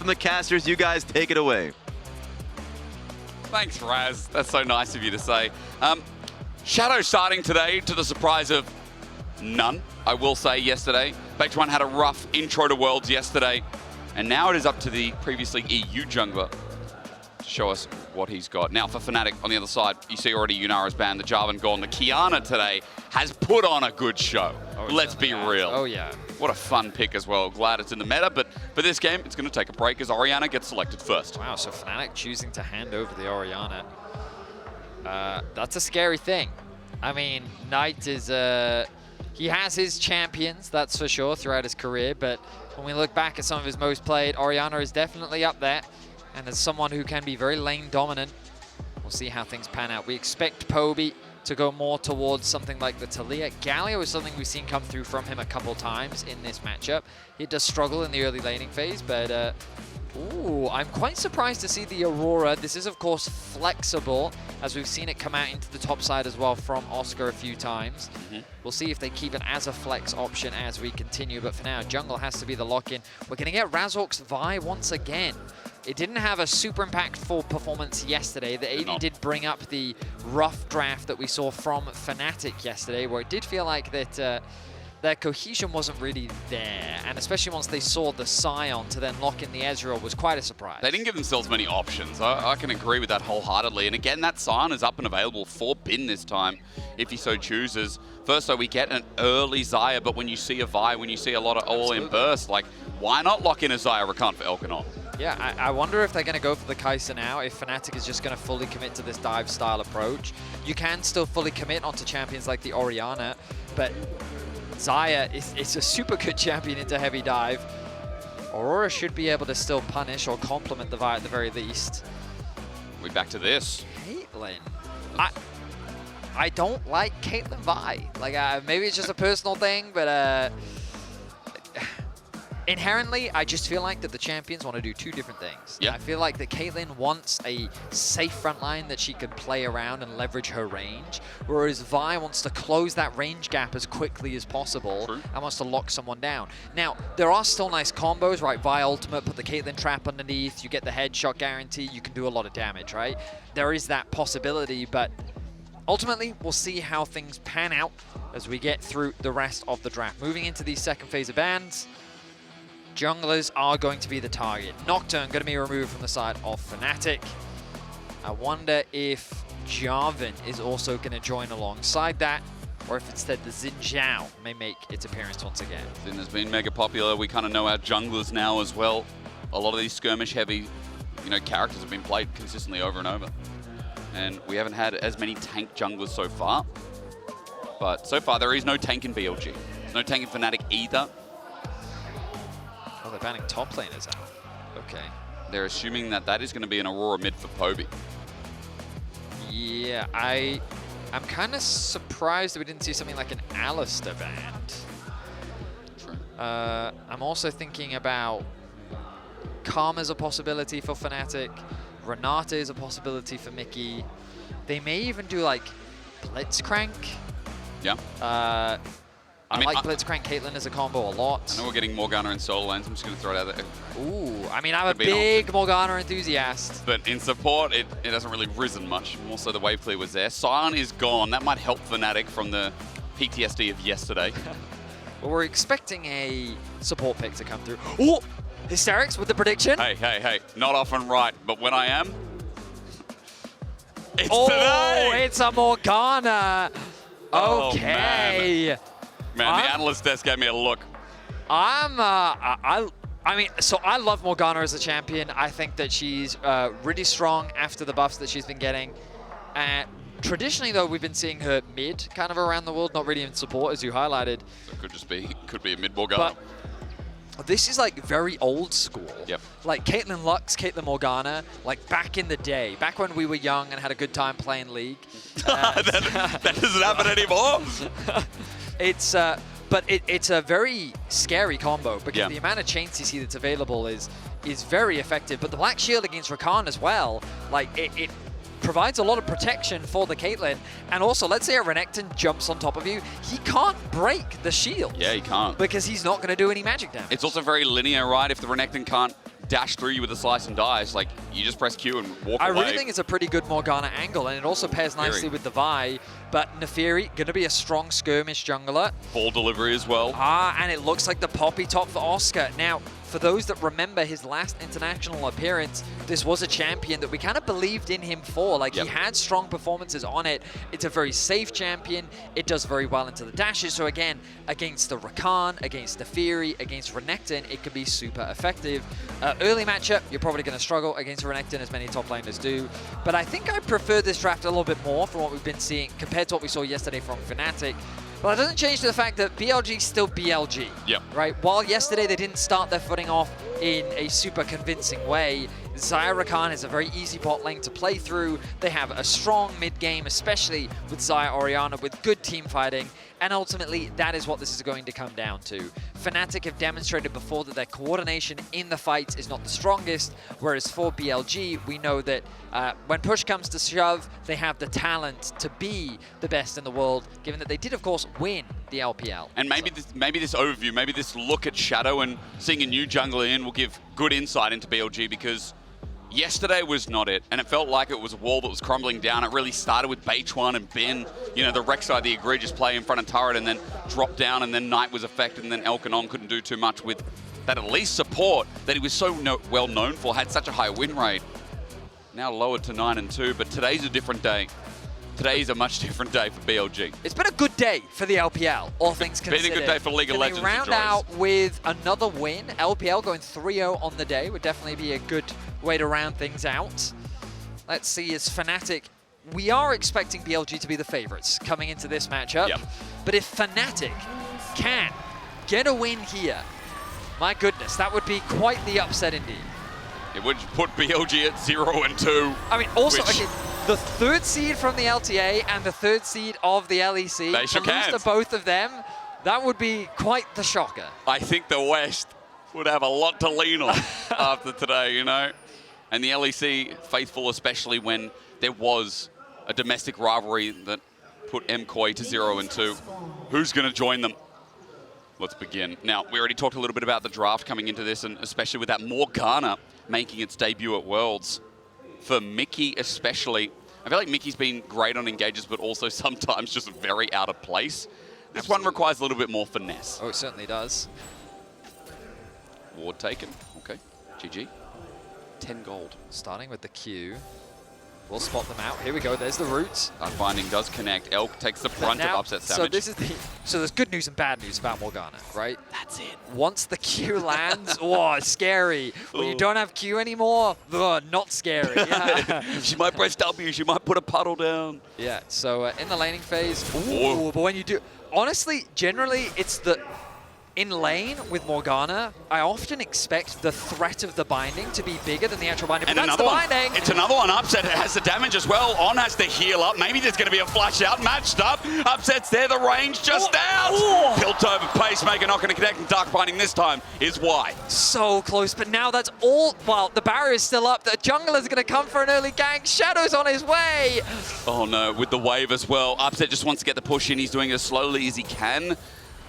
From the casters, you guys take it away. Thanks, Raz. That's so nice of you to say. Shadow starting today to the surprise of none, I will say, yesterday. Vector One had a rough intro to Worlds yesterday, and now it is up to the previously EU jungler to show us what he's got. Now for Fnatic on the other side, you see already Yunara's banned, the Jarvan gone. The Kiana today has put on a good show. Let's be real. Oh, yeah. What a fun pick as well. Glad it's in the meta, but for this game, it's going to take a break as Orianna gets selected first. Wow, so Fnatic choosing to hand over the Orianna. That's a scary thing. I mean, Knight is, he has his champions, that's for sure, throughout his career, but when we look back at some of his most played, Orianna is definitely up there, and as someone who can be very lane dominant, we'll see how things pan out. We expect Poby to go more towards something like the Talia. Galio is something we've seen come through from him a couple times in this matchup. He does struggle in the early laning phase, but ooh, I'm quite surprised to see the Aurora. This is, of course, flexible, as we've seen it come out into the top side as well from Oscar a few times. We'll see if they keep it as a flex option as we continue, but for now, jungle has to be the lock-in. We're going to get Razork's Vi once again. It didn't have a super impactful performance yesterday. The AD did bring up the rough draft that we saw from Fnatic yesterday, where it did feel like that their cohesion wasn't really there, and especially once they saw the Scion to then lock in the Ezreal was quite a surprise. They didn't give themselves many options. I can agree with that wholeheartedly. And again, that Scion is up and available for Bin this time, if he so chooses. First, though, we get an early Xayah, but when you see a Vi, when you see a lot of all-in burst, like, why not lock in a Xayah Rakan for Elkanon? Yeah, I wonder if they're going to go for the Kai'Sa now, if Fnatic is just going to fully commit to this dive-style approach. You can still fully commit onto champions like the Orianna, but Xayah is a super good champion into heavy dive. Aurora should be able to still punish or complement the Vi at the very least. We back to this. Caitlyn. I don't like Caitlyn Vi. Like, maybe it's just a personal thing, but inherently, I just feel like that the champions want to do two different things. Yeah. I feel like that Caitlyn wants a safe front line that she can play around and leverage her range, whereas Vi wants to close that range gap as quickly as possible and wants to lock someone down. Now, there are still nice combos, right? Vi ultimate, put the Caitlyn trap underneath, you get the headshot guarantee, you can do a lot of damage, right? There is that possibility, but ultimately, we'll see how things pan out as we get through the rest of the draft. Moving into the second phase of bans, junglers are going to be the target. Nocturne going to be removed from the side of Fnatic. I wonder if Jarvan is also going to join alongside that, or if instead the Xin Zhao may make its appearance once again. Xin has been mega popular. We kind of know our junglers now as well. A lot of these skirmish-heavy, characters have been played consistently over and over. And we haven't had as many tank junglers so far. But so far, there is no tank in BLG. There's no tank in Fnatic either. Oh, they're banning top laners out. Okay. They're assuming that that is going to be an Aurora mid for Poby. Yeah, I'm kind of surprised that we didn't see something like an Alistar banned. True. I'm also thinking about Karma's a possibility for Fnatic. Renata is a possibility for Mikyx. They may even do like Blitzcrank. Yeah. I like Blitzcrank Caitlyn as a combo a lot. I know we're getting Morgana in solo lanes. I'm just going to throw it out there. Ooh, I mean, I'm a big Morgana enthusiast. But in support, it hasn't really risen much. More so the wave clear was there. Sion is gone. That might help Fnatic from the PTSD of yesterday. Well, we're expecting a support pick to come through. Ooh, Hysterics with the prediction. Hey. Not often right, but when I am, it's today. It's a Morgana. Okay. Man, the analyst desk gave me a look. I mean, so I love Morgana as a champion. I think that she's really strong after the buffs that she's been getting. Traditionally, though, we've been seeing her mid kind of around the world, not really in support, as you highlighted. So it could be a mid Morgana. But this is like very old school. Yep. Like Caitlyn Lux, Caitlyn Morgana, like back in the day, back when we were young and had a good time playing League. That doesn't happen anymore. But it's a very scary combo because the amount of chain CC that's available is very effective. But the Black Shield against Rakan as well, like it provides a lot of protection for the Caitlyn. And also, let's say a Renekton jumps on top of you, he can't break the shield. Yeah, he can't. Because he's not going to do any magic damage. It's also very linear, right? If the Renekton can't dash through you with a slice and dice. Like, you just press Q and walk away. I really think it's a pretty good Morgana angle, and it also pairs nicely with the Vi. But Nefiri, going to be a strong skirmish jungler. Ball delivery as well. And it looks like the poppy top for Oscar. Now, for those that remember his last international appearance, this was a champion that we kind of believed in him for. Like, he had strong performances on it. It's a very safe champion. It does very well into the dashes. So again, against the Rakan, against Nefiri, against Renekton, it can be super effective. Early matchup, you're probably going to struggle against Renekton, as many top laners do. But I think I prefer this draft a little bit more from what we've been seeing compared to what we saw yesterday from Fnatic. But that doesn't change the fact that BLG is still BLG, right? While yesterday they didn't start their footing off in a super convincing way, Xayah Rakan is a very easy bot lane to play through. They have a strong mid game, especially with Xayah Orianna, with good team fighting. And ultimately, that is what this is going to come down to. Fnatic have demonstrated before that their coordination in the fights is not the strongest, whereas for BLG, we know that when push comes to shove, they have the talent to be the best in the world, given that they did, of course, win the LPL. And maybe this overview, maybe this look at Shadow and seeing a new jungler in will give good insight into BLG, because yesterday was not it, and it felt like it was a wall that was crumbling down. It really started with Bechuan and Bin, you know, the Rek'Sai, the egregious play in front of turret, and then dropped down, and then Knight was affected, and then Elkanon couldn't do too much with that elite support that he was so well known for, had such a high win rate. Now lowered to 9-2, but today's a different day. Today's a much different day for BLG. It's been a good day for the LPL, all things considered. Been a good day for League of Legends. They round out with another win. LPL going 3-0 on the day would definitely be a good way to round things out. Let's see, as Fnatic, we are expecting BLG to be the favorites coming into this matchup. But if Fnatic can get a win here, my goodness, that would be quite the upset indeed. It would put BLG at 0-2. I mean, also, okay, the third seed from the LTA and the third seed of the LEC, they shook hands. To both of them, that would be quite the shocker. I think the West would have a lot to lean on after today, you know? And the LEC faithful, especially when there was a domestic rivalry that put MKOI to 0-2. Who's going to join them? Let's begin. Now, we already talked a little bit about the draft coming into this, and especially with that Morgana making its debut at Worlds. For Mikyx especially, I feel like Mickey's been great on engages, but also sometimes just very out of place. This one requires a little bit more finesse. Oh, it certainly does. Ward taken. Okay. GG. 10 gold. Starting with the Q. We'll spot them out. Here we go. There's the roots. Our finding does connect. Elk takes the brunt of upset Savage. So this is so there's good news and bad news about Morgana, right? That's it. Once the Q lands, oh, scary. When you don't have Q anymore, not scary. Yeah. She might press W. She might put a puddle down. Yeah. So in the laning phase, but when you do, honestly, generally it's the in lane with Morgana, I often expect the threat of the binding to be bigger than the actual binding. And but that's the binding. It's another one. Upset has the damage as well. On has to heal up. Maybe there's going to be a flash out. Matched up. Upset's there. The range just out. Piltover Pacemaker not going to connect. And Dark Binding this time is why. So close. But now that's all. Well, the barrier is still up. The jungler's going to come for an early gank. Shadow's on his way. Oh no, with the wave as well. Upset just wants to get the push in. He's doing it as slowly as he can.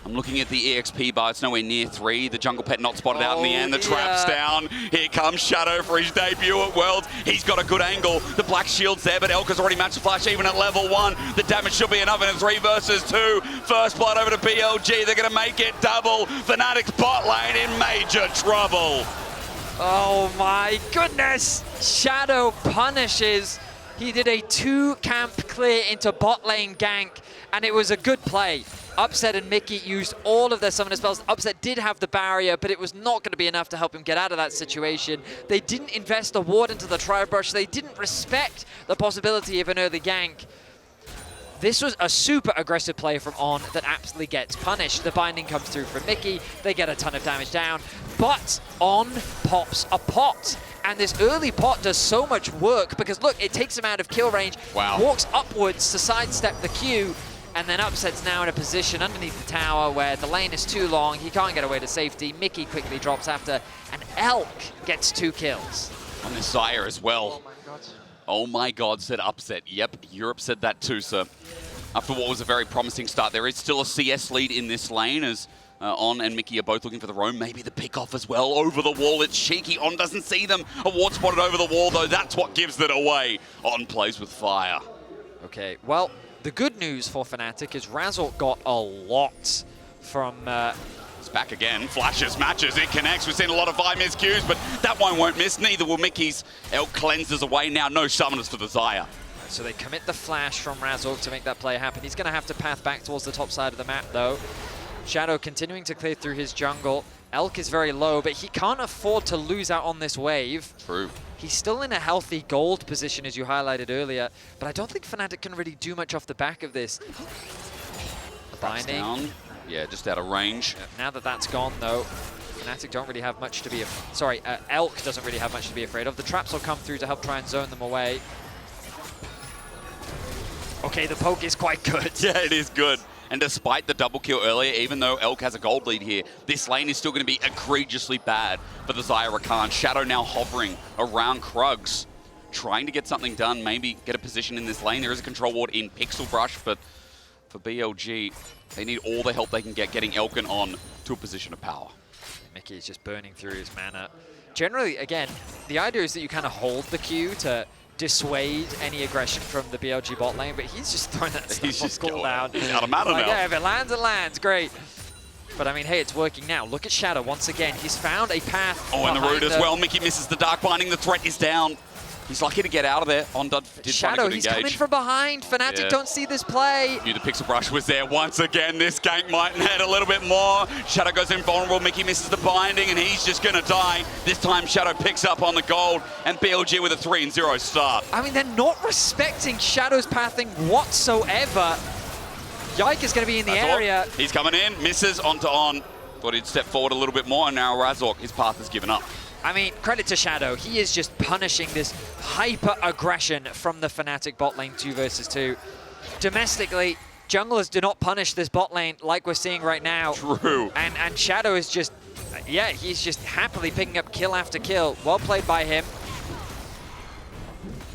I'm looking at the EXP bar. It's nowhere near 3. The jungle pet not spotted out in the end. The trap's down. Here comes Shadow for his debut at Worlds. He's got a good angle. The black shield's there, but Elka's already matched the flash even at level 1. The damage should be enough in a 3 versus 2. First blood over to BLG. They're going to make it double. Fnatic's bot lane in major trouble. Oh my goodness. Shadow punishes. He did a 2-camp clear into bot lane gank, and it was a good play. Upset and Mikyx used all of their summoner spells. Upset did have the barrier, but it was not going to be enough to help him get out of that situation. They didn't invest a ward into the tri-brush. They didn't respect the possibility of an early gank. This was a super aggressive play from On that absolutely gets punished. The binding comes through from Mikyx. They get a ton of damage down, but On pops a pot. And this early pot does so much work because, look, it takes him out of kill range, walks upwards to sidestep the Q, and then Upset's now in a position underneath the tower where the lane is too long. He can't get away to safety. Mikyx quickly drops after, and Elk gets 2 kills. On this Xayah as well. Oh my god. Oh my god, said Upset. Yep, Europe said that too, sir. After what was a very promising start, there is still a CS lead in this lane as On and Mikyx are both looking for the roam. Maybe the pick off as well. Over the wall, it's cheeky. On doesn't see them. A ward spotted over the wall, though. That's what gives it away. On plays with fire. Okay, well, the good news for Fnatic is Razork got a lot from... It's back again. Flashes, matches, it connects. We've seen a lot of Vi-miss Qs, but that one won't miss. Neither will Mikyx. Elk cleanses away now. No summoners for the Xayah. So they commit the flash from Razork to make that play happen. He's going to have to path back towards the top side of the map, though. Shadow continuing to clear through his jungle. Elk is very low, but he can't afford to lose out on this wave. True. He's still in a healthy gold position, as you highlighted earlier, but I don't think Fnatic can really do much off the back of this. Binding. Down. Yeah, just out of range. Now that that's gone, though, Fnatic don't really have much to be... Elk doesn't really have much to be afraid of. The traps will come through to help try and zone them away. Okay, the poke is quite good. Yeah, it is good. And despite the double kill earlier, even though Elk has a gold lead here, this lane is still going to be egregiously bad for the Xayah Rakan. Shadow now hovering around Krugs, trying to get something done, maybe get a position in this lane. There is a control ward in Pixel Brush, but for BLG, they need all the help they can get getting Elkin on to a position of power. Mikyx is just burning through his mana. Generally, again, the idea is that you kind of hold the Q to dissuade any aggression from the BLG bot lane, but he's just throwing that stuff on cooldown. He's out of mana now. Yeah, if it lands, it lands. Great. But I mean, hey, it's working now. Look at Shadow once again. He's found a path. Oh, and the root as well. Mikyx misses the Dark Binding. The threat is down. He's lucky to get out of there. On did Shadow, he's coming from behind. Fnatic don't see this play. Knew the Pixel Brush was there once again. This gank might head a little bit more. Shadow goes invulnerable. Mikyx misses the binding, and he's just going to die. This time, Shadow picks up on the gold, and BLG with a 3-0 start. I mean, they're not respecting Shadow's pathing whatsoever. Yike is going to be in the area. He's coming in, misses onto On. Thought he'd step forward a little bit more, and now Razork, his path has given up. I mean, credit to Shadow. He is just punishing this hyper-aggression from the Fnatic bot lane 2 versus 2. Domestically, junglers do not punish this bot lane like we're seeing right now. True. And Shadow is just, yeah, he's just happily picking up kill after kill. Well played by him.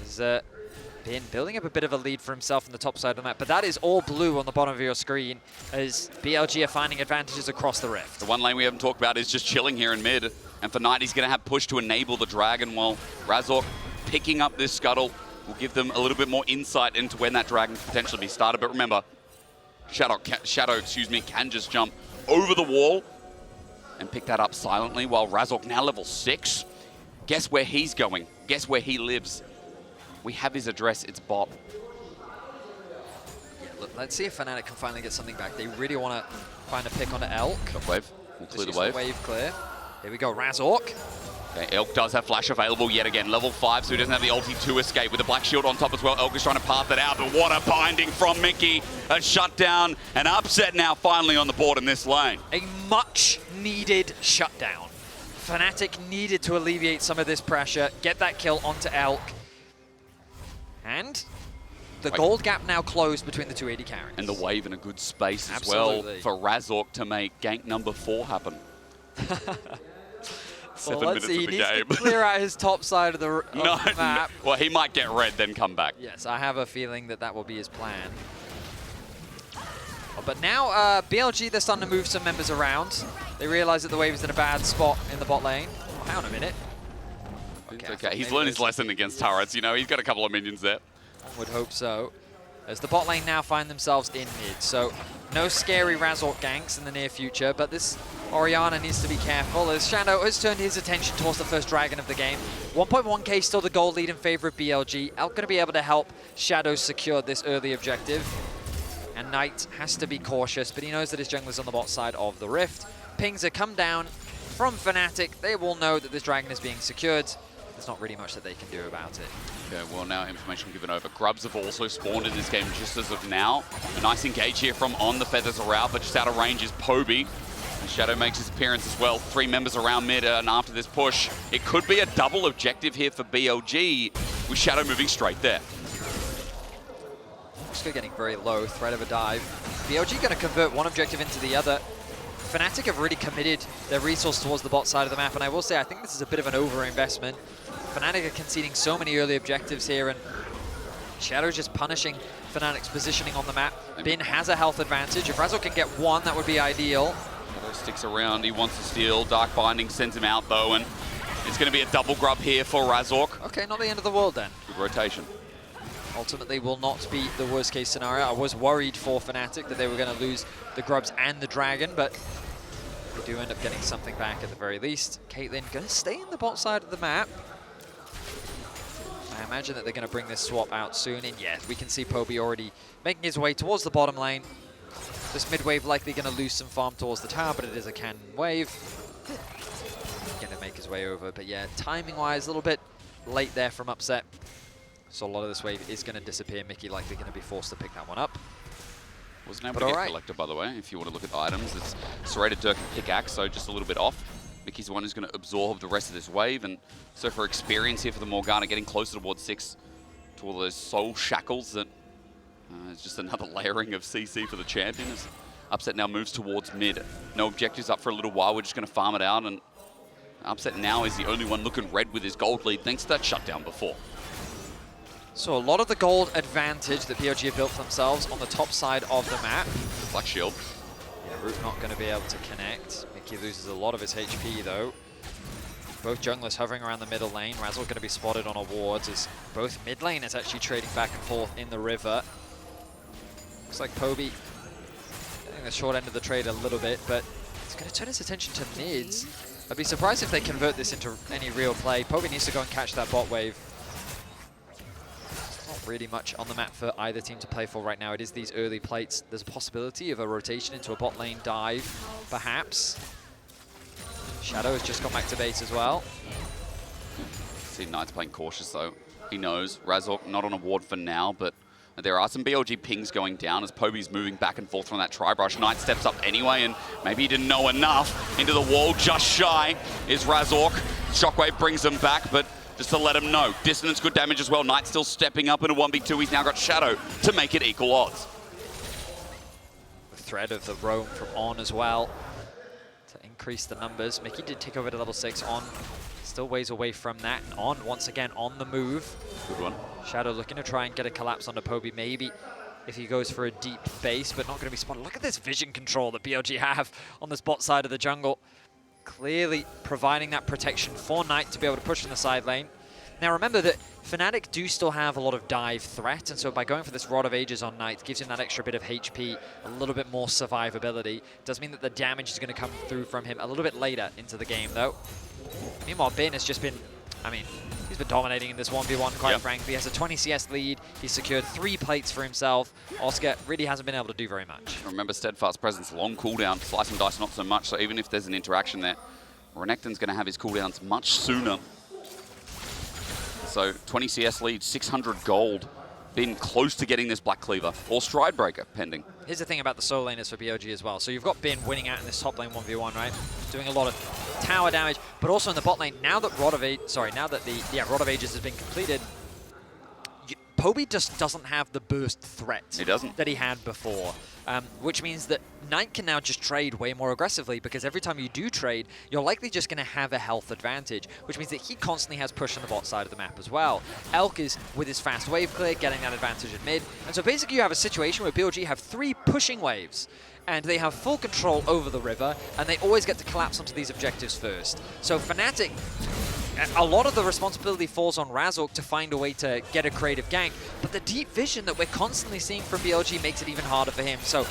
He's been building up a bit of a lead for himself on the top side of the map, but that is all blue on the bottom of your screen as BLG are finding advantages across the rift. The one lane we haven't talked about is just chilling here in mid. And for Knight, he's going to have push to enable the Dragon, while Razork picking up this scuttle will give them a little bit more insight into when that Dragon could potentially be started. But remember, Shadow, can just jump over the wall and pick that up silently, while Razork now level 6. Guess where he's going? Guess where he lives? We have his address, it's bot. Yeah, let's see if Fnatic can finally get something back. They really want to find a pick onto Elk. Top wave, we'll clear the wave. Wave clear. Here we go, Razork. Okay, Elk does have flash available yet again. Level 5, so he doesn't have the ulti to escape. With the black shield on top as well, Elk is trying to path it out, but what a binding from Mikyx. A shutdown, an upset now finally on the board in this lane. A much-needed shutdown. Fnatic needed to alleviate some of this pressure, get that kill onto Elk. And the gold gap now closed between the two AD carries. And the wave in a good space as well for Razork to make gank number 4 happen. Well, let's see, he needs to clear out his top side of the map. No. Well, he might get red, then come back. Yes, I have a feeling that that will be his plan. But now, BLG, they're starting to move some members around. They realize that the wave is in a bad spot in the bot lane. Oh, hang on a minute. Okay, he's learned his lesson against turrets. You know, he's got a couple of minions there. One would hope so. As the bot lane now find themselves in mid. So, no scary Razork ganks in the near future, but this Orianna needs to be careful as Shadow has turned his attention towards the first dragon of the game. 1.1k still the goal lead in favor of BLG. Elk going to be able to help Shadow secure this early objective. And Knight has to be cautious, but he knows that his jungler's on the bot side of the rift. Pings are come down from Fnatic. They will know that this dragon is being secured. There's not really much that they can do about it. Okay, well now information given over. Grubs have also spawned in this game just as of now. A nice engage here from On. The feathers are out, but just out of range is Poby. And Shadow makes his appearance as well. 3 members around mid, and after this push, it could be a double objective here for BLG, with Shadow moving straight there. Still getting very low, threat of a dive. BLG going to convert one objective into the other. Fnatic have really committed their resource towards the bot side of the map, and I will say I think this is a bit of an over-investment. Fnatic are conceding so many early objectives here, and Shadow's just punishing Fnatic's positioning on the map. Bin has a health advantage. If Razork can get one, that would be ideal. Shadow sticks around, he wants to steal. Dark Binding sends him out though, and it's going to be a double grub here for Razork. Okay, not the end of the world then. Good rotation. Ultimately will not be the worst case scenario. I was worried for Fnatic that they were going to lose the grubs and the dragon, but they do end up getting something back at the very least. Caitlyn going to stay in the bot side of the map. I imagine that they're going to bring this swap out soon, and yeah, we can see Poby already making his way towards the bottom lane. This mid wave likely going to lose some farm towards the tower, but it is a cannon wave. Going to make his way over, but yeah, timing-wise, a little bit late there from Upset. So a lot of this wave is going to disappear. Mikyx likely going to be forced to pick that one up. Wasn't able to get collected, by the way, if you want to look at the items. It's Serrated Dirk and Pickaxe, so just a little bit off. Mikyx's the one who's going to absorb the rest of this wave, and so for experience here for the Morgana, getting closer towards 6 to all those soul shackles that it's just another layering of CC for the champion as Upset now moves towards mid. No objectives up for a little while, we're just going to farm it out, and Upset now is the only one looking red with his gold lead thanks to that shutdown before. So a lot of the gold advantage that BLG have built for themselves on the top side of the map. Black shield. Yeah, Root not going to be able to connect. Mikyx loses a lot of his HP though. Both junglers hovering around the middle lane. Razork going to be spotted on a wards as both mid lane is actually trading back and forth in the river. Looks like Poby getting the short end of the trade a little bit, but it's going to turn his attention to mids. I'd be surprised if they convert this into any real play. Poby needs to go and catch that bot wave. Not really much on the map for either team to play for right now. It is these early plates. There's a possibility of a rotation into a bot lane dive, perhaps. Shadow has just gone back to base as well. See Knight's playing cautious though. He knows Razork not on a ward for now, but there are some BLG pings going down as Poby's moving back and forth from that tri-brush. Knight steps up anyway, and maybe he didn't know enough. Into the wall, just shy, is Razork. Shockwave brings him back, but just to let him know. Dissonance, good damage as well. Knight still stepping up in a 1v2. He's now got Shadow to make it equal odds. The threat of the roam from On as well to increase the numbers. Mikyx did take over to level 6. On still ways away from that. And On, once again, on the move. Good one. Shadow looking to try and get a collapse onto Poby, maybe if he goes for a deep base, but not going to be spotted. Look at this vision control that BLG have on this bot side of the jungle. Clearly providing that protection for Knight to be able to push in the side lane. Now remember that Fnatic do still have a lot of dive threat, and so by going for this Rod of Ages on Knight gives him that extra bit of HP, a little bit more survivability. Does mean that the damage is going to come through from him a little bit later into the game though. Meanwhile, Bin has just been, I mean, he's been dominating in this 1v1 quite frankly. He has a 20 CS lead, he's secured 3 plates for himself. Oscar really hasn't been able to do very much. Remember Steadfast Presence, long cooldown, Slice and Dice not so much, so even if there's an interaction there, Renekton's going to have his cooldowns much sooner. So 20 CS lead, 600 gold. Been close to getting this Black Cleaver, or Stride Breaker pending. Here's the thing about the solo laners for BLG as well. So you've got Bin winning out in this top lane 1v1, right? Doing a lot of tower damage, but also in the bot lane, now that Rod of Ages has been completed, Poby just doesn't have the burst threat that he had before, which means that Knight can now just trade way more aggressively, because every time you do trade, you're likely just going to have a health advantage, which means that he constantly has push on the bot side of the map as well. Elk is, with his fast wave clear, getting that advantage in mid, and so basically you have a situation where BLG have 3 pushing waves, and they have full control over the river, and they always get to collapse onto these objectives first. So Fnatic, a lot of the responsibility falls on Razork to find a way to get a creative gank, but the deep vision that we're constantly seeing from BLG makes it even harder for him. So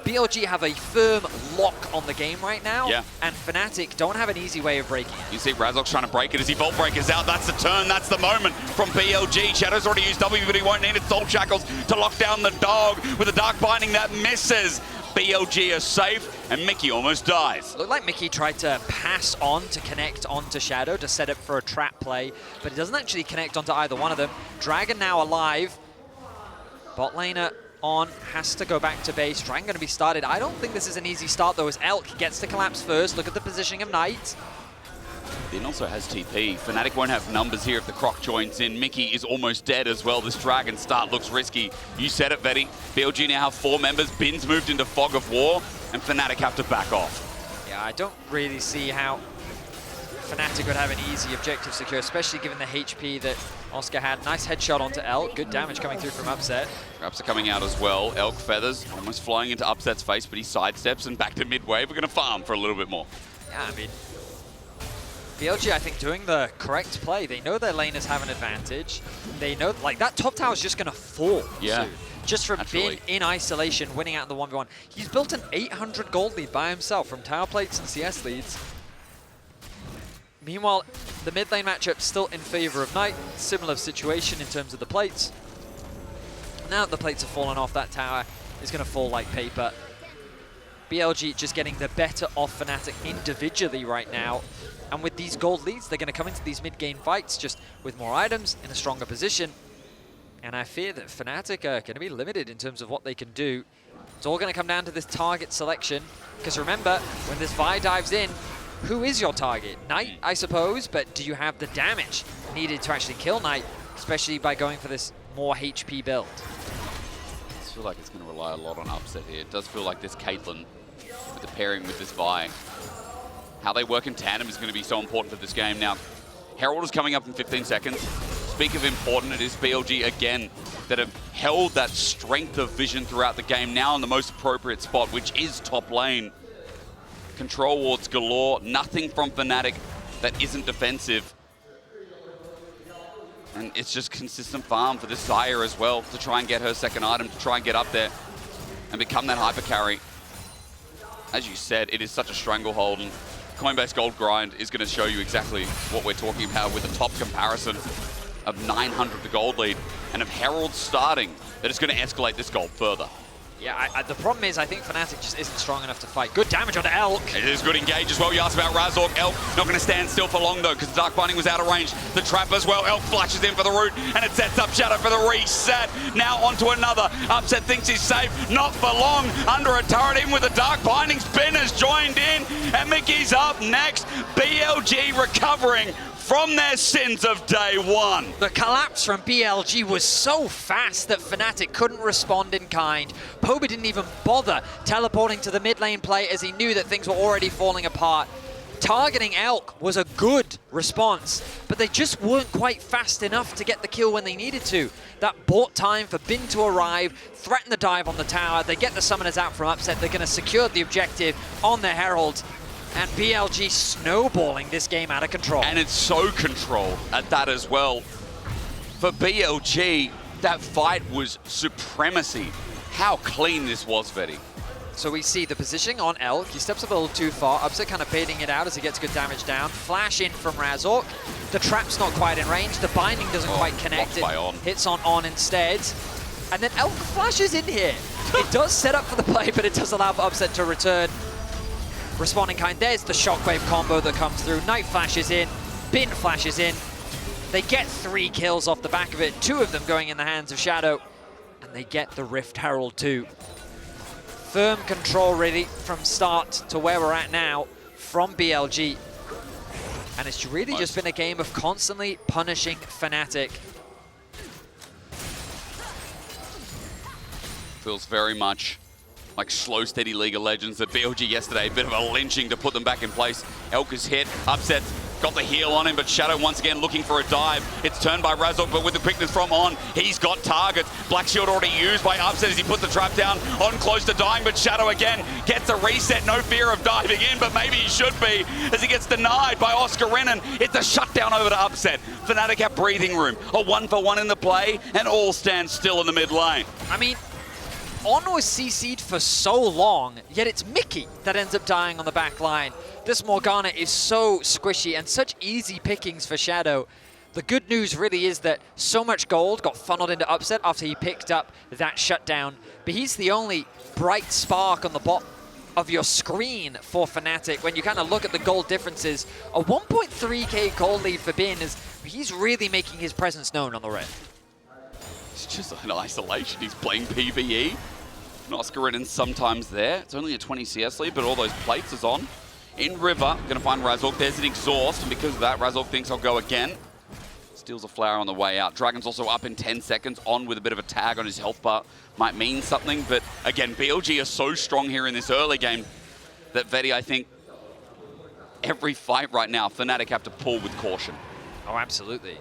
BLG have a firm lock on the game right now, and Fnatic don't have an easy way of breaking it. You see Razork's trying to break it as he Vault Breakers out. That's the turn, that's the moment from BLG. Shadow's already used W, but he won't need its Soul Shackles to lock down the dog with a Dark Binding that misses. BLG are safe, and Mikyx almost dies. Looked like Mikyx tried to pass on to connect onto Shadow to set up for a trap play, but it doesn't actually connect onto either one of them. Dragon now alive. Bot laner On has to go back to base. Dragon going to be started. I don't think this is an easy start though, as Elk gets to collapse first. Look at the positioning of Knight. Bin also has TP. Fnatic won't have numbers here if the Croc joins in. Mikyx is almost dead as well. This Dragon start looks risky. You said it, Vedi. BLG now have 4 members. Bin's moved into Fog of War, and Fnatic have to back off. Yeah, I don't really see how Fnatic would have an easy objective secure, especially given the HP that Oscar had. Nice headshot onto Elk. Good damage coming through from Upset. Traps are coming out as well. Elk feathers almost flying into Upset's face, but he sidesteps and back to mid-wave. We're going to farm for a little bit more. Yeah, I mean, BLG, I think, doing the correct play. They know their laners have an advantage. They know, like, that top tower is just going to fall soon. Just from being in isolation, winning out in the 1v1. He's built an 800 gold lead by himself from tower plates and CS leads. Meanwhile, the mid lane matchup still in favor of Knight. Similar situation in terms of the plates. Now that the plates have fallen off, that tower is going to fall like paper. BLG just getting the better of Fnatic individually right now. And with these gold leads, they're going to come into these mid-game fights just with more items in a stronger position. And I fear that Fnatic are going to be limited in terms of what they can do. It's all going to come down to this target selection. Because remember, when this Vi dives in, who is your target? Knight, I suppose, but do you have the damage needed to actually kill Knight, especially by going for this more HP build? I feel like it's going to rely a lot on Upset here. It does feel like this Caitlyn, with the pairing with this Vi, how they work in tandem is going to be so important for this game. Now, Herald is coming up in 15 seconds. Speak of important, it is BLG again that have held that strength of vision throughout the game, now in the most appropriate spot, which is top lane. Control wards galore, nothing from Fnatic that isn't defensive. And it's just consistent farm for this Xayah as well to try and get her second item, to try and get up there and become that hyper carry. As you said, it is such a stranglehold, and Coinbase Gold Grind is going to show you exactly what we're talking about with a top comparison of 900 to gold lead, and if Herald starting, that is going to escalate this gold further. Yeah, the problem is I think Fnatic just isn't strong enough to fight. Good damage onto Elk. It is good engage as well. You asked about Razork. Elk not going to stand still for long though, because Dark Binding was out of range. The trap as well. Elk flashes in for the root, and it sets up Shadow for the reset. Now onto another. Upset thinks he's safe. Not for long. Under a turret in with the Dark Binding. Spin has joined in, and Mikyx up next. BLG recovering from their sins of day one. The collapse from BLG was so fast that Fnatic couldn't respond in kind. Poba didn't even bother teleporting to the mid lane play as he knew that things were already falling apart. Targeting Elk was a good response, but they just weren't quite fast enough to get the kill when they needed to. That bought time for Bin to arrive, threaten the dive on the tower. They get the summoners out from Upset. They're going to secure the objective on the Herald. And BLG snowballing this game out of control. And it's so controlled at that as well. For BLG, that fight was supremacy. How clean this was, Vedi. So we see the positioning on Elk. He steps a little too far. Upset kind of baiting it out as he gets good damage down. Flash in from Razork. The trap's not quite in range. The binding doesn't quite connect. It hits on instead. And then Elk flashes in here. It does set up for the play, but it does allow for Upset to return. Responding kind, there's the shockwave combo that comes through. Knight flashes in, Bin flashes in. They get 3 kills off the back of it, 2 of them going in the hands of Shadow, and they get the Rift Herald too. Firm control really from start to where we're at now from BLG. And it's really just been a game of constantly punishing Fnatic. Feels very much like slow, steady League of Legends at BLG yesterday. A bit of a lynching to put them back in place. Elk is hit. Upset got the heal on him, but Shadow once again looking for a dive. It's turned by Razork, but with the quickness from On, he's got targets. Black Shield already used by Upset as he put the trap down. On close to dying, but Shadow again gets a reset. No fear of diving in, but maybe he should be, as he gets denied by Oscarinin. It's a shutdown over to Upset. Fnatic have breathing room. A 1-for-1 in the play, and all stand still in the mid lane. I mean, On was CC'd for so long, yet it's Mikyx that ends up dying on the back line. This Morgana is so squishy and such easy pickings for Shadow. The good news really is that so much gold got funneled into Upset after he picked up that shutdown. But he's the only bright spark on the bottom of your screen for Fnatic. When you kind of look at the gold differences, a 1.3k gold lead for Bin is he's really making his presence known on the red. It's just an isolation. He's playing PvE. And Oscarinin sometimes there. It's only a 20 CS lead, but all those plates is on. In River, going to find Razork. There's an exhaust, and because of that, Razork thinks I'll go again. Steals a flower on the way out. Dragon's also up in 10 seconds. On with a bit of a tag on his health bar. Might mean something, but again, BLG are so strong here in this early game that Vedi, I think, every fight right now, Fnatic have to pull with caution. Oh, absolutely.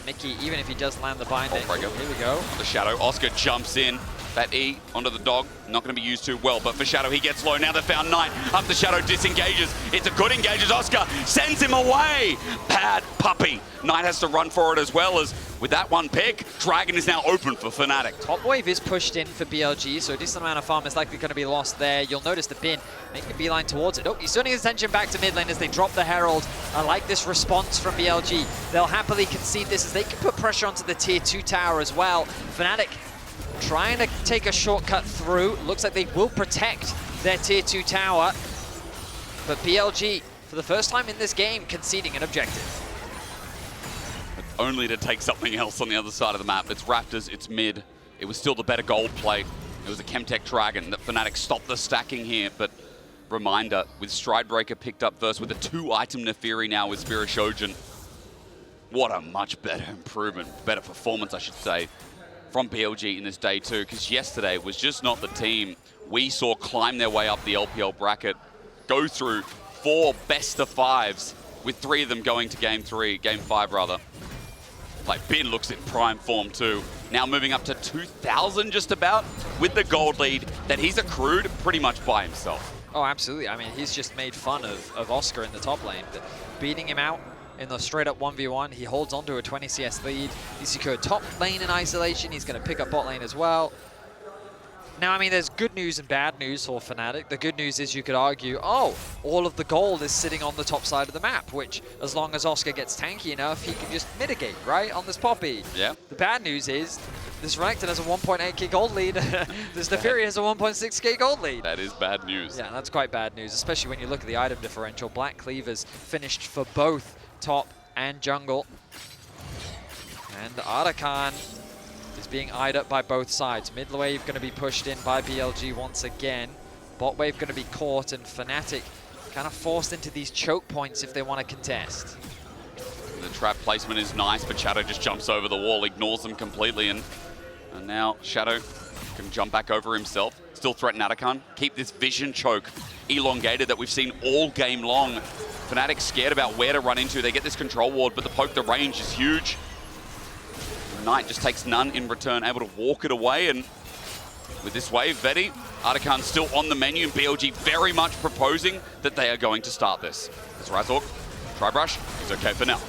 Mickey, even if he does land the binding, here we go. The Shadow, Oscar jumps in. That E onto the dog, not going to be used too well, but for Shadow, he gets low. Now they found Knight. Up the Shadow, disengages. It's a good engage as Oscar sends him away. Bad puppy. Knight has to run for it as well as with that one pick, Dragon is now open for Fnatic. Top wave is pushed in for BLG, so a decent amount of farm is likely going to be lost there. You'll notice the bin making a beeline towards it. Oh, he's turning his attention back to mid lane as they drop the Herald. I like this response from BLG. They'll happily concede this as they can put pressure onto the tier 2 tower as well. Fnatic trying to take a shortcut through. Looks like they will protect their tier 2 tower. But BLG, for the first time in this game, conceding an objective. Only to take something else on the other side of the map. It's Raptors, it's mid. It was still the better gold play. It was a Chemtech Dragon that Fnatic stopped the stacking here, but reminder, with Stridebreaker picked up first with a 2-item Nefiri now with Spirit Shoujin. What a much better improvement, better performance, I should say, from BLG in this day 2, because yesterday was just not the team we saw climb their way up the LPL bracket, go through 4 best-of-5s, with 3 of them going to game 5 rather. Like, Bin looks in prime form too. Now moving up to 2,000 just about, with the gold lead that he's accrued pretty much by himself. Oh, absolutely. I mean, he's just made fun of Oscar in the top lane, but beating him out in the straight-up 1v1. He holds on to a 20 CS lead. He secured top lane in isolation. He's going to pick up bot lane as well. Now, I mean, there's good news and bad news for Fnatic. The good news is you could argue, oh, all of the gold is sitting on the top side of the map, which, as long as Oscar gets tanky enough, he can just mitigate, right, on this Poppy. Yeah. The bad news is this Renekton has a 1.8k gold lead. This Nefiri has a 1.6k gold lead. That is bad news. Yeah, that's quite bad news, especially when you look at the item differential. Black Cleavers finished for both top and jungle. And Arakan is being eyed up by both sides. Mid wave going to be pushed in by BLG once again. Bot wave going to be caught, and Fnatic kind of forced into these choke points if they want to contest. The trap placement is nice, but Shadow just jumps over the wall, ignores them completely, and now Shadow can jump back over himself. Still threaten Arakan. Keep this vision choke elongated that we've seen all game long. Fnatic scared about where to run into. They get this control ward, but the poke, the range is huge. Knight just takes none in return, able to walk it away, and with this wave, Vedi, Arakan still on the menu, and BLG very much proposing that they are going to start this. As Razork, Tri-Brush, he's okay for now.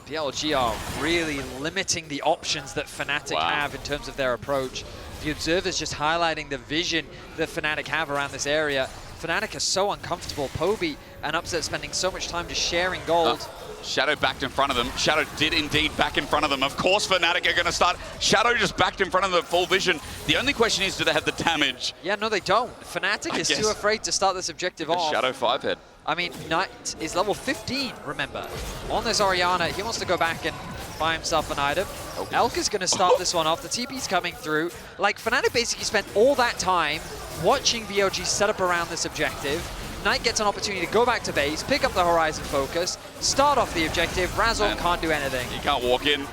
BLG are really limiting the options that Fnatic have in terms of their approach. The observer's just highlighting the vision that Fnatic have around this area. Fnatic are so uncomfortable. Poby and Upset spending so much time just sharing gold. Shadow backed in front of them. Shadow did indeed back in front of them. Of course Fnatic are going to start. Shadow just backed in front of them at full vision. The only question is, do they have the damage? Yeah, no, they don't. Fnatic is too afraid to start this objective off. Shadow 5-head. I mean, Knight is level 15, remember. On this Orianna, he wants to go back and buy himself an item. Elk is going to start this one off. The TP's coming through. Like, Fnatic basically spent all that time watching BLG set up around this objective. Knight gets an opportunity to go back to base, pick up the Horizon focus, start off the objective. Razork can't do anything. He can't walk in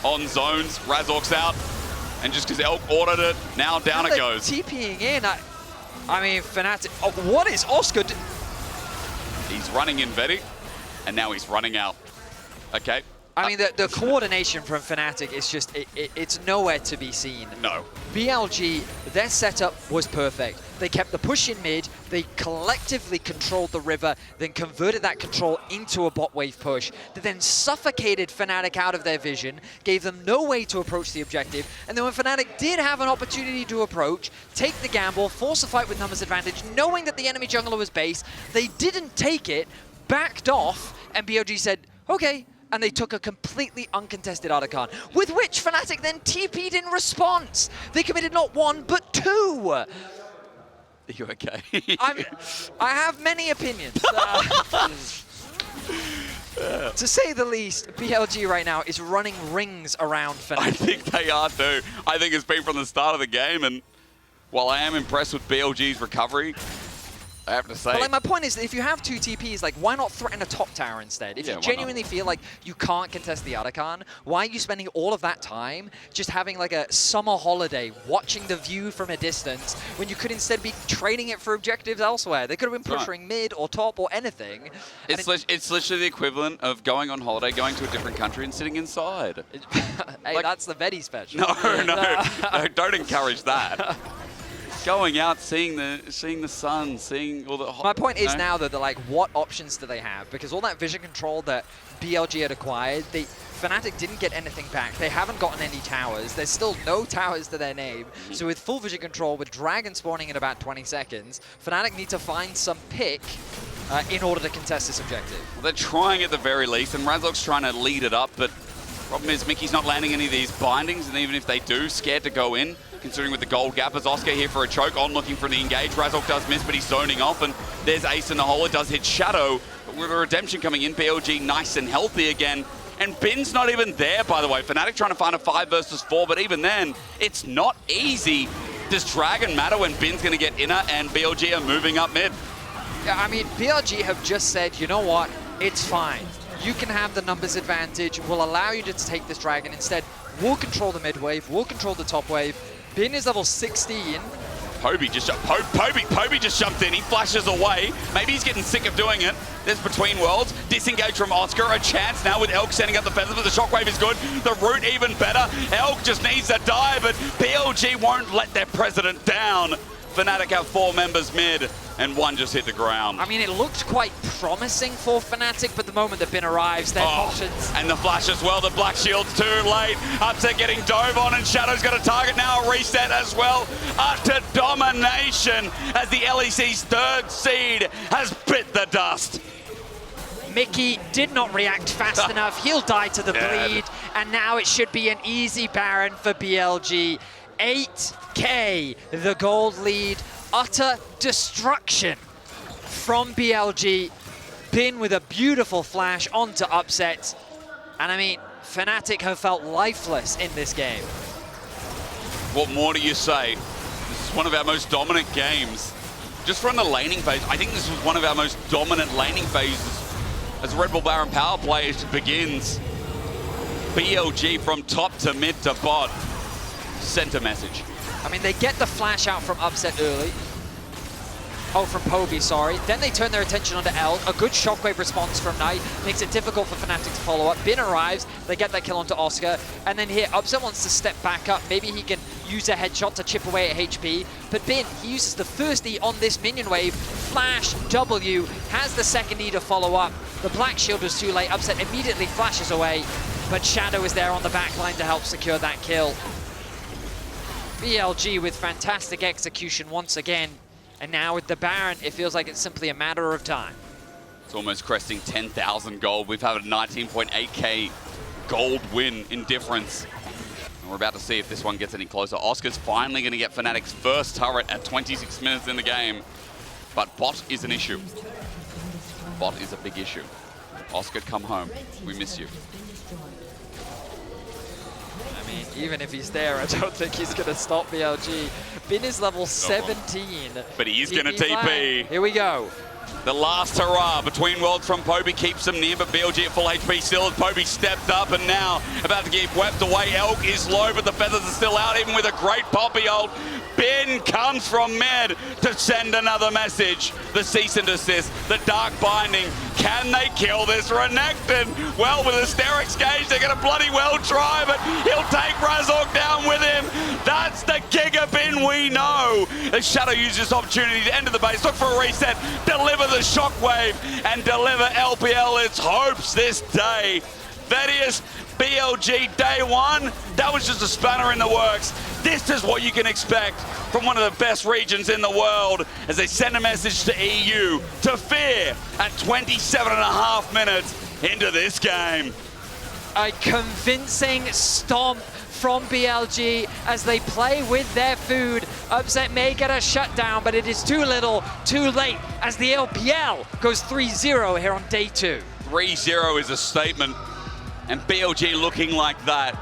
on zones. Razork's out. And just because Elk ordered it, now down it goes. TPing in. I mean, Fnatic. Oh, what is Oscar doing? He's running in Vedi, and now he's running out. Okay. I mean, the coordination from Fnatic is just, it's nowhere to be seen. No. BLG, their setup was perfect. They kept the push in mid, they collectively controlled the river, then converted that control into a bot wave push, that then suffocated Fnatic out of their vision, gave them no way to approach the objective, and then when Fnatic did have an opportunity to approach, take the gamble, force a fight with numbers advantage, knowing that the enemy jungler was base, they didn't take it, backed off, and BLG said, okay, and they took a completely uncontested Arakan, with which Fnatic then TP'd in response. They committed not 1, but 2. Are you okay? I have many opinions. To say the least, BLG right now is running rings around Fnatic. I think they are too. I think it's been from the start of the game, and while I am impressed with BLG's recovery, I have to say. But like, my point is, if you have 2 TPs, like, why not threaten a top tower instead? If you genuinely feel like you can't contest the Otacon, why are you spending all of that time just having like a summer holiday, watching the view from a distance, when you could instead be trading it for objectives elsewhere? They could have been pushing mid or top or anything. It's literally the equivalent of going on holiday, going to a different country and sitting inside. Hey, like, that's the Vedius special. No, don't encourage that. Going out, seeing the sun, seeing all the... My point is now, though, that like, what options do they have? Because all that vision control that BLG had acquired, Fnatic didn't get anything back. They haven't gotten any towers. There's still no towers to their name. So with full vision control, with Dragon spawning in about 20 seconds, Fnatic need to find some pick in order to contest this objective. Well, they're trying at the very least, and Razork's trying to lead it up, but problem is Mikyx not landing any of these bindings, and even if they do, scared to go in, considering with the gold gap. As Oscar here for a choke, on looking for the engage. Razork does miss, but he's zoning off, and there's Ace in the hole. It does hit Shadow, but with a redemption coming in, BLG nice and healthy again. And Bin's not even there, by the way. Fnatic trying to find a 5 versus 4, but even then, it's not easy. Does Dragon matter when Bin's going to get inner and BLG are moving up mid? Yeah, I mean, BLG have just said, you know what, it's fine. You can have the numbers advantage. We'll allow you to take this Dragon. Instead, we'll control the mid wave. We'll control the top wave. Bin is level 16. Poby just jumped in. He flashes away. Maybe he's getting sick of doing it. There's Between Worlds. Disengage from Oscar. A chance now with Elk sending up the feathers, but the shockwave is good. The root even better. Elk just needs to die, but BLG won't let their president down. Fnatic have 4 members mid, and 1 just hit the ground. I mean, it looked quite promising for Fnatic, but the moment that Bin arrives, their options... And the flash as well, the Black Shield's too late. Upset getting dove on, and Shadow's got a target now, a reset as well. Utter domination as the LEC's 3rd seed has bit the dust. Mickey did not react fast enough. He'll die to the bleed, and now it should be an easy Baron for BLG. 8K, the gold lead. Utter destruction from BLG. Bin with a beautiful flash onto Upset. And I mean, Fnatic have felt lifeless in this game. What more do you say? This is one of our most dominant games. Just from the laning phase, I think this was one of our most dominant laning phases as the Red Bull Baron power play begins. BLG from top to mid to bot. Sent a message. I mean, they get the flash out from Upset early. Oh, from Poby, sorry. Then they turn their attention onto L. A good shockwave response from Knight makes it difficult for Fnatic to follow up. Bin arrives, they get that kill onto Oscar. And then here, Upset wants to step back up. Maybe he can use a headshot to chip away at HP. But Bin, he uses the first E on this minion wave. Flash W, has the second E to follow up. The Black Shield was too late. Upset immediately flashes away. But Shadow is there on the back line to help secure that kill. BLG with fantastic execution once again. And now with the Baron, it feels like it's simply a matter of time. It's almost cresting 10,000 gold. We've had a 19.8k gold win in difference. And we're about to see if this one gets any closer. Oscar's finally going to get Fnatic's first turret at 26 minutes in the game. But bot is an issue. Bot is a big issue. Oscar, come home. We miss you. I mean, even if he's there, I don't think he's going to stop BLG. Bin is level 17. But he is going to TP. Here we go. The last hurrah between worlds from Poby keeps him near, but BLG at full HP still as Poby stepped up and now about to get wept away. Elk is low, but the feathers are still out, even with a great Poppy ult. Bin comes from mid to send another message. The cease and desist, the dark binding. Can they kill this Renekton? Well, with Hysterics gauge, they're going to bloody well try, but he'll take Razork down with him. That's the Giga Bin we know. As Shadow uses this opportunity to enter the base, look for a reset, deliver the shockwave, and deliver LPL its hopes this day. Vedius, BLG day one, that was just a spanner in the works. This is what you can expect from one of the best regions in the world as they send a message to EU to fear at 27.5 minutes into this game. A convincing stomp from BLG as they play with their food. Upset may get a shutdown, but it is too little, too late as the LPL goes 3-0 here on day 2. 3-0 is a statement, and BLG looking like that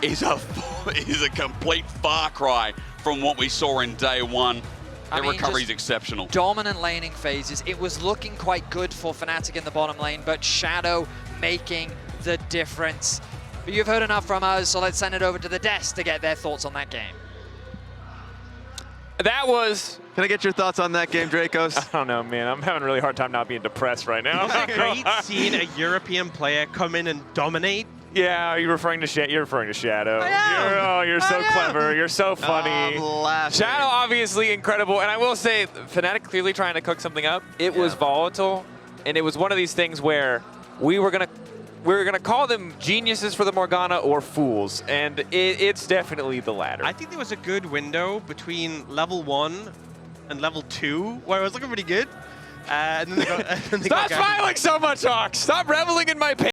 is a complete far cry from what we saw in day 1. Their recovery is exceptional. Dominant laning phases. It was looking quite good for Fnatic in the bottom lane, but Shadow making the difference. But you've heard enough from us, so let's send it over to the desk to get their thoughts on that game. That was... Can I get your thoughts on that game, Dracos? I don't know, man. I'm having a really hard time not being depressed right now. It's great seeing a European player come in and dominate. Yeah, you're referring to Shadow. I am. You're so clever. You're so funny. Shadow, obviously incredible. And I will say, Fnatic clearly trying to cook something up. It was volatile, and it was one of these things where we were gonna call them geniuses for the Morgana or fools, and it's definitely the latter. I think there was a good window between level 1 and level 2 where it was looking pretty good. And then they got, Stop smiling so much, Hawks! Stop reveling in my pain!